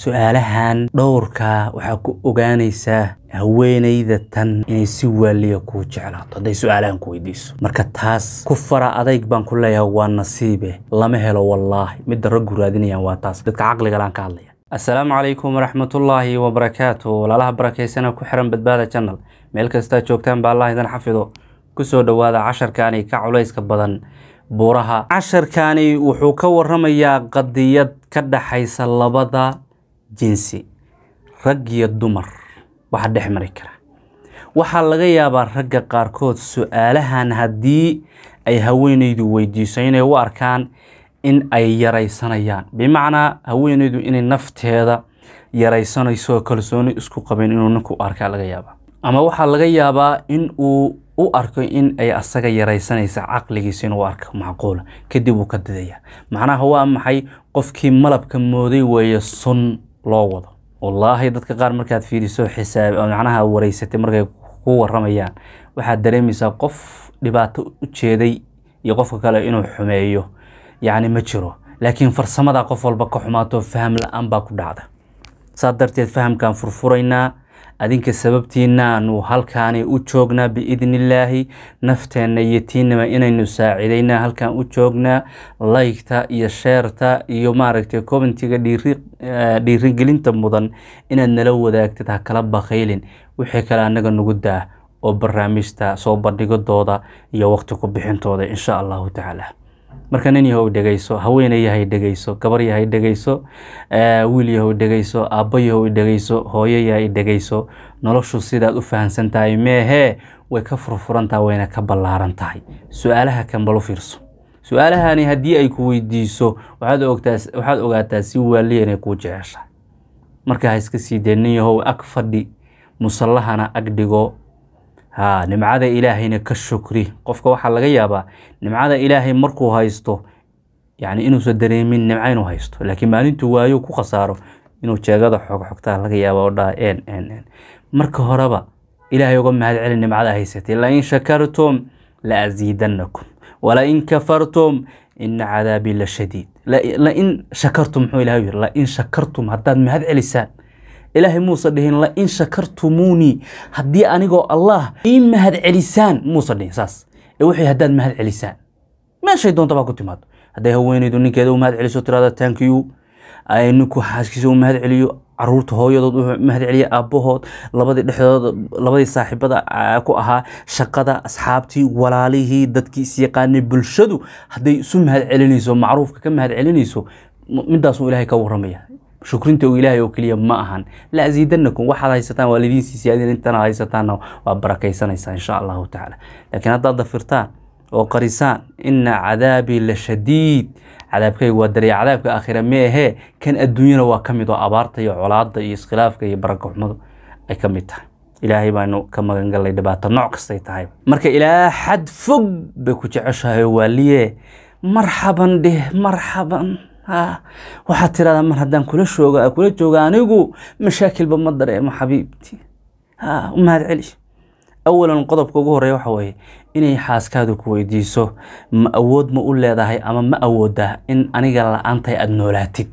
su'aalahan dhowrka waxa ku ogaanaysaa haweenayda tan inay si waaliya ku jeclaato haday su'aalahan ku weydiiso marka taas ku fara adayg baan ku leeyahay waa nasiibe lama helo wallahi mid rag raadinayaan waa taas dadka caqliga laan ka hadlaya. السلام عليكم ورحمة الله وبركاته ولا بركيسنا كحرم بدبادة channel meel kasta joogtaan baa Allah idin xafido kusoo dhawaada casharkaani ka culayska badan buuraha casharkaani wuxuu ka warramayaa qadiyad ka dhaxaysa labada jinsi rag iyo dumar waxa dhex mari kara waxa laga yaabaa ragga qaarkood su'aalahan hadii ay haweenaydu weydiiso inay u arkaan in ay yaraysanayaan bimaana haweenaydu inay nafteeda yaraysanayso kalsooni isku qabeen inuu ninku arka laga yaabaa ama waxa laga yaabaa in uu u arko in ay asaga yaraysanaysa aqligiisa inuu arko macquul kadib uu ka didaya macnaha waa maxay qofkii malabka mooday way sun loo wado wallahi dadka qaar markaad fiiriso xisaab macnaha wareysatay markay ku waramayaan waxa dareemaysaa qof dhibaato u jeeday iyo qofka kale inuu xumeeyo يعني ما جرو لكن فرسمدا قف walba ka xumaato faham la'aan baa ku dhacda sadarteed fahamkan furfurayna adinka sababtiina anu halkaani u joogna biidnillaahi nafteena yatiinama inaynu saacidayna halkan u joogna like-ta iyo share-ta iyo maaragtay commentiga dhiirigelinta mudan inaad nala wadaagtid ha kala baqaylin wixii kale anaga nagu daa oo barnaamijta soo bandhigodooda iyo waqti ku bixintooda insha Allah ta'ala marka nin yahay dhageyso haweenay yahay dhageyso gabar yahay dhageyso wiil yahay dhageyso aabbo yahay dhageyso hooyo yahay dhageyso noloshu sidaad u fahansan tahay meehe way ka furfurantaa wayna ka ballaaran tahay su'aalaha kan bal u fiirso su'aalahani hadii ay ku weydiiso waxaad ogaataa si waaliya inay ku jeceshahay marka iska siideyn yahay ag fadhi musallahana ag dhigo ها نمعada ilaahayna ka shukri qofka waxa laga yaabaa nimcada ilaahay markuu haysto yaani inuu soo dareemin nimca inuu haysto laakiin maalintu waayo ku khasaaro inuu jeegada xogta laga yaabo oo dhaa marka horeba ilaahay uga mahad celin nimcada haysatay la in shakartum la azidannakum wala in kafartum in adabi la shadid la in shakartum ilaahay la in shakartum haddaad mahad celisaan إلهي موسى دهين لا إن شكرتموني هدي أنيقو الله إن مهد عليسان موسى دهين ساس إوحي هداد مهد عليسان ما شيء دون طبعا كنت مات هدي هويني دوني كده مهد عليسو ترى تانكيو أي نكو حاسكيسو مهد عليو عرورت هو يضو مهد علي أبوهود لبدي صاحب هذا أكو أها شقدا أصحابتي ولاليه دتكي سيقاني بالشدو هدي سو مهد علينيسو معروف كم مهد علينيسو من داسو إلهي كورمية شكرنتو إلهي وكليا ما أهان لا أزيدنكم واحد هايستان والدين سيادين انتنا هايستان وبركيسان إن شاء الله تعالى لكن هذا ضفرتان وقريسان إن عذابي لشديد عذابك ودري عذابك آخرا ما هي كان الدنيا وكمدو أبارتي وعلاض إسخلافك يبرك وحمد أي كمدها إلهي بانو كما قال لي دبات النوع كستيتهاي مركا إلى حد فوق بكو جعشها واليه مرحبا به مرحبا waxaad tiraahdaa mar hadaan kula jooga anigu mashaakil ba ma dareemo xabiibti mahad celi awalan qodobka ugu horeeya waxa weeye inay xaaskaadu ku weydiiso ma awood ma u leedahay ama ma awoodaa in aniga la'aantay aad noolaatid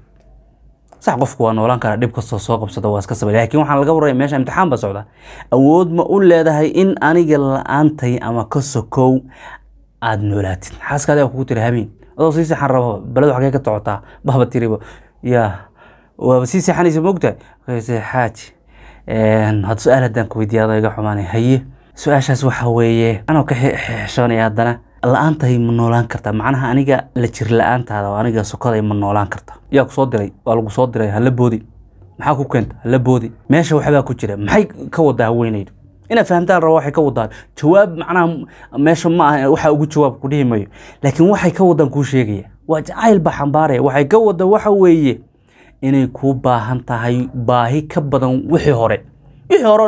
sax qofku waa noolaan kara dhib kasta soo qabsada waa iska sabay laakiin waxaan laga warayay meesha imtixaan ba socda awood ma u leedahay in aniga la'aantay ama ka sokow aad noolaatid xaaskaada ku tiri habeen adoo si saxan rabo balad waxa ka tocota baba tiribo ya waa si saxanaysa moogta qeysay xaaji had su'aal hadan ku weydiiyay iga xumaanay haye su'aashaas waxa weeye anoo ka xishoonay hadana la'aantay ma noolaan kartaa macnaha aniga la jir la'aantaada oo aniga sokoday ma noolaan kartaa yaa ku soo diray waa lagu soo diray hala boodi maxaa ku keenta hala boodi meesha waxba ku jira maxay ka wada haweenaydu ina fahamtaan rabo waxay ka wadaan jawaab macnaha meesha ma aha waxa ugu jawaab ku dhimayo laakiin waxay ka wadaan ku sheegaya waa jacayl ba xambaaraya waxay ka wada waxa weeye inay ku baahan tahay baahi ka badan wixii hore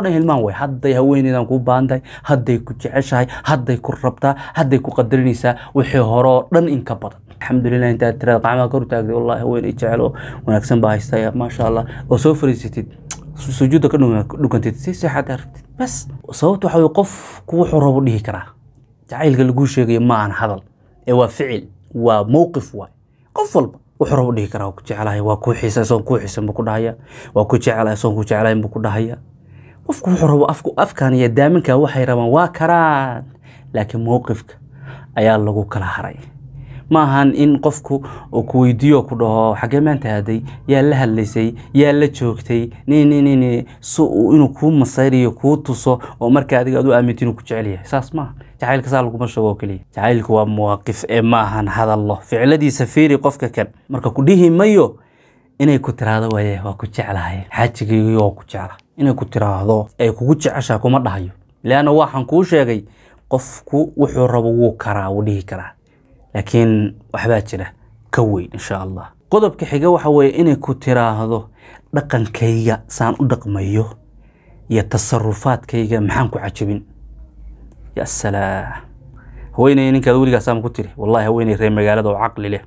dhan hilmaan way hadday haweenaydan ku baahan tahay hadday ku jeceshahay hadday ku rabtaa hadday ku qadarinaysaa wixii hore dhan in ka badan alxamdulillaah inta tirada qacmaha kor taagday wallahi haweenay jecel wanaagsan baa haystay ma sha Allah oo soo fariisatid sujuuda ka dhukantid si saxad aragtid bas sababtu waxa qof ku wuxuu rabo dhihi karaa jacaylka lagu sheegay ma aan hadal ee waa ficil waa mowqif waa qof walba وحرب دي كراو كجعلها واكو حيسا سون كو حيسن بكو دهيا واكو جعلها سون كو جعلها بكو دهيا qofku wuxuu rabo afkaan iyo daaminka waxay rabaan waa karaan laakiin mowqifka ayaa lagu kala haray ma ahan in qofku uu ku weydiyo ku dhaho xagee maanta haday yaa la hadlaysay yaa la joogtay soo inuu ku masayriyo ku tuso oo marka adiga aad u aamintiin ku jecel yahay saas ma jacaylka saa lagu mashago kaliya jacaylku waa muwaaqif ma ahan hadal ficiladiisa fiiri qofka kan marka ku dhihi mayo inay ku tiraado waa ku jecelahay xaajigii oo ku jecelahay inay ku tiraado ay kugu jeceshaa kuma dhahayo laana waxaan ku sheegay qofku wuxuu rabo wuu karaa wuu dhihi karaa laakiin waxba jira ka weyn insha Allah qodobka xiga waxa weeye inay ku tiraado dhaqankayga saan u dhaqmayo iyo tasarrufaadkayga maxaan ku cajabin ya salaam haweenay ninka waliga saam ku tiri wallahi haweenay reer magaalada oo aqli leh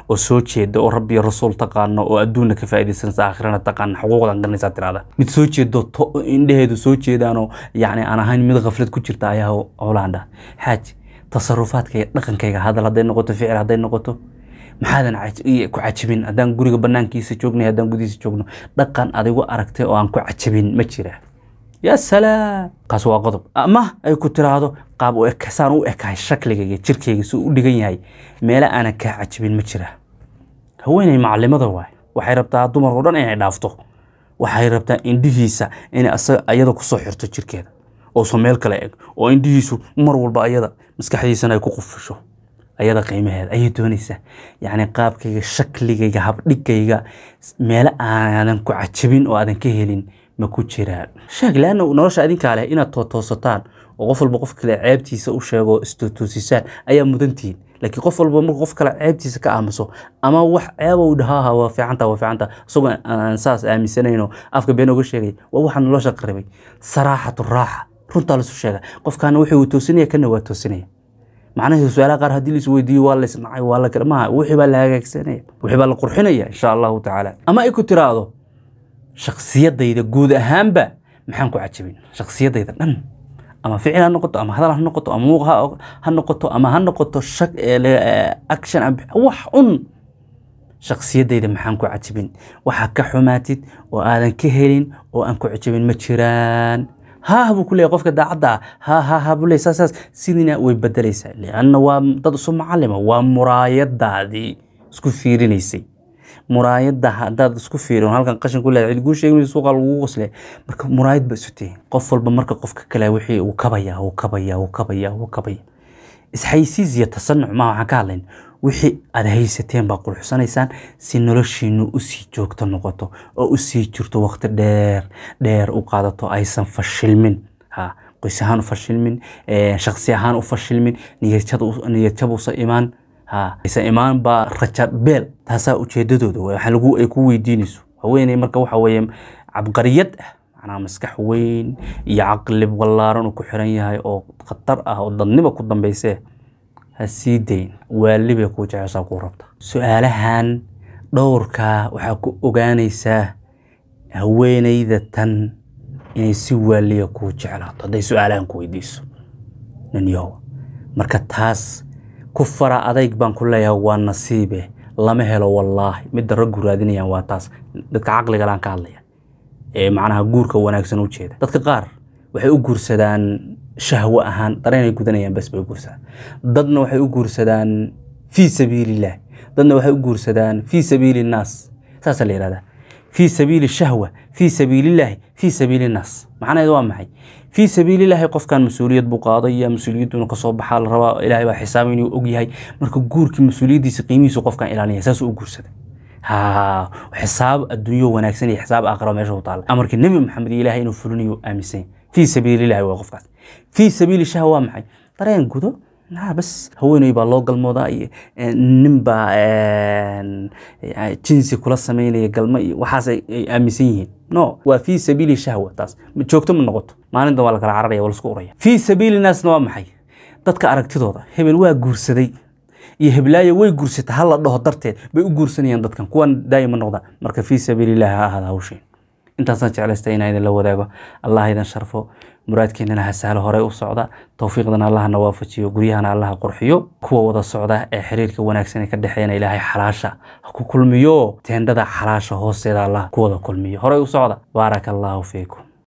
oo soo jeeda oo rabbi rasuul taqaano oo adduunka ka faa'iideysan aakhirana taqaan xuquuqdan ganaysa tirada mid soo jeedo indheedu soo jeedano yaani aan ahayn mid qaflad ku jirta ayaa Hollanda xaaj tasarrufaadkayga dhaqankayga hadal haday noqoto ficil haday noqoto maxaadan ku cajabin hadaan guriga banaankiisa joognay hadaan gudihiisa joogno dhaqan adigu aragtay oo aan ku cajabin ma jira يا سلام قاسوا قضب أما أي كترادو قابو إكسان وإكاي شكلي جركي سو دقين هاي ميلا أنا كعجبين مجرى هويني معلمة ضواي وحيربتها دمر ودان إني دافتو وحيربتها إنديهيسا إني أيضا كصحيرتو جركي أو سميل كلايق أو إنديهيسو مرول بأيضا مسكحديسنا يكو قفشو أيضا قيمة هذا أي دونيسا يعني قابكي شكلي هبدكي ميلا أنا كعجبين وأنا كهلين ما كوجيران شاق لانه نورشا ادinka kale ina toosataan oo qof walba qof kale ceebtiisa u sheego istutusisaan ayaa mudantiin laakiin qof walba markuu qof kale ceebtiisa ka aamuso ama wax ceeb uu dhahaa waa fiicanta soo aan saas aaminsanayno afka been uga sheegay waa waxaan loo shaqribay saraaxatu raaxa runta la soo sheega qofkan wuxuu toosinaya kana waa toosinaya macnaheedu su'aalaha qaar hadii la is weydiiyo waa la isnacay waa la kalma wixii baa la hagaagsanaya wixii baa la qurxinaya insha Allah ta'ala ama ay ku tiraado شخصيتي جود أهمبا محنكو عجبين شخصيتي دم أما فعلا نقطة أما هذا هالنقطة أما موقع هالنقطة أما هالنقطة أكشن وحن شخصيتي محنكو عجبين وحكا حماتي وآذن كهلين وأنكو عجبين متشران ها بكل يقف كده عدا ها بقول أساس سيدنا ويبدليس لأنه وضد معلمة ومرايد دادي سكو فيرينيسي muraayada hadaad isku fiirin halkan qashin ku leeyahay cilgu sheegay suuqa lagu qosle marka muraayad ba sutay qof walba marka qofka kale wixii uu kabaya isxaysiisiya tasannuc ma waxa ka hadlayn wixii aad haysateen ba qurxsanaysaan si noloshiinu u sii joogto noqoto oo u sii jirto waqti dheer u qaadato aysan fashilmin qoys ahaan u fashilmin shakhsi ahaan u fashilmin niyad jab u imaan إذا إيمان با رجال بيل تاسا وجددو وحلقو أي كوي دينيسو هويني مركا وحويم عبقريات أنا مسكح وين يعقل بغلارن وكحرية هاي أو خطر أو ضنبا كودن بيسه هالسيدين واللي بيكو جعسا قربتا سؤالهان دوركا وحاكو أغانيسا هويني ذا تن إني سوى اللي يكو جعلاتا دي سؤالهان كوي ديسو ننيو مركا تاس كفر أديك بان كلها هو النصيبه لما هلا والله مد الرجل رادينيا واتاس دتك عقل قلان كالله معناها جورك وناكسن وجهه دتك قار waxay u guursadaan shahwa ahaan dareen ay gudanayaan bas bay u guursadaan dadna waxay u guursadaan fi sabilillah dadna waxay u guursadaan fi sabilin nas saas la yiraahdaa fi sabil shahwa fi sabilillah fi sabilin nas macnaheedu waa maxay في سبيل الله قف كان مسؤولية بقاضية مسؤولية نقصوا بحال روا إلهي بحسابين وأجيهاي مركو جورك مسؤولية دي سقيمي سقف كان إلهي أساس وجور سد وحساب الدنيا وناكسني حساب آخر ما يشوف طال أمرك النبي محمد إلهي نفلوني وآمسين في سبيل الله وقف كان في سبيل الشهوة معي ترى ينقدو لا بس هو إنه يبقى لوج الموضوع نبى جنسي كل السمين يقلم وحاسة أمسيه نو وفي سبيل الشهوة تاس شوكتم من نقطة ما عنده ولا كالعربية ولا سكورية في سبيل الناس نوع محي تدك أركتي ضوضة هبل waa guursaday iyo heblaaya way guursatay hal la dhaho darteed bay u guursanayaan dadkan kuwan daayima noqda marka fi sabilillah hada hawshin intaasaan jeclaystay inaan idin la wadaago. Allah idin sharfo, muraadkiinana ha sahlo, horey u socda, tawfiiqdana Allah na waafajiyo, guryahana Allah qurxiyo, kuwa wada socda ee xiriirka wanaagsan ee ka dhaxeeyna Ilaahay xalaasha ha ku kulmiyo, teendada xalaasha hoosteeda Allah ku wada kulmiyo. Horey u socda. Barakallahu fiikum.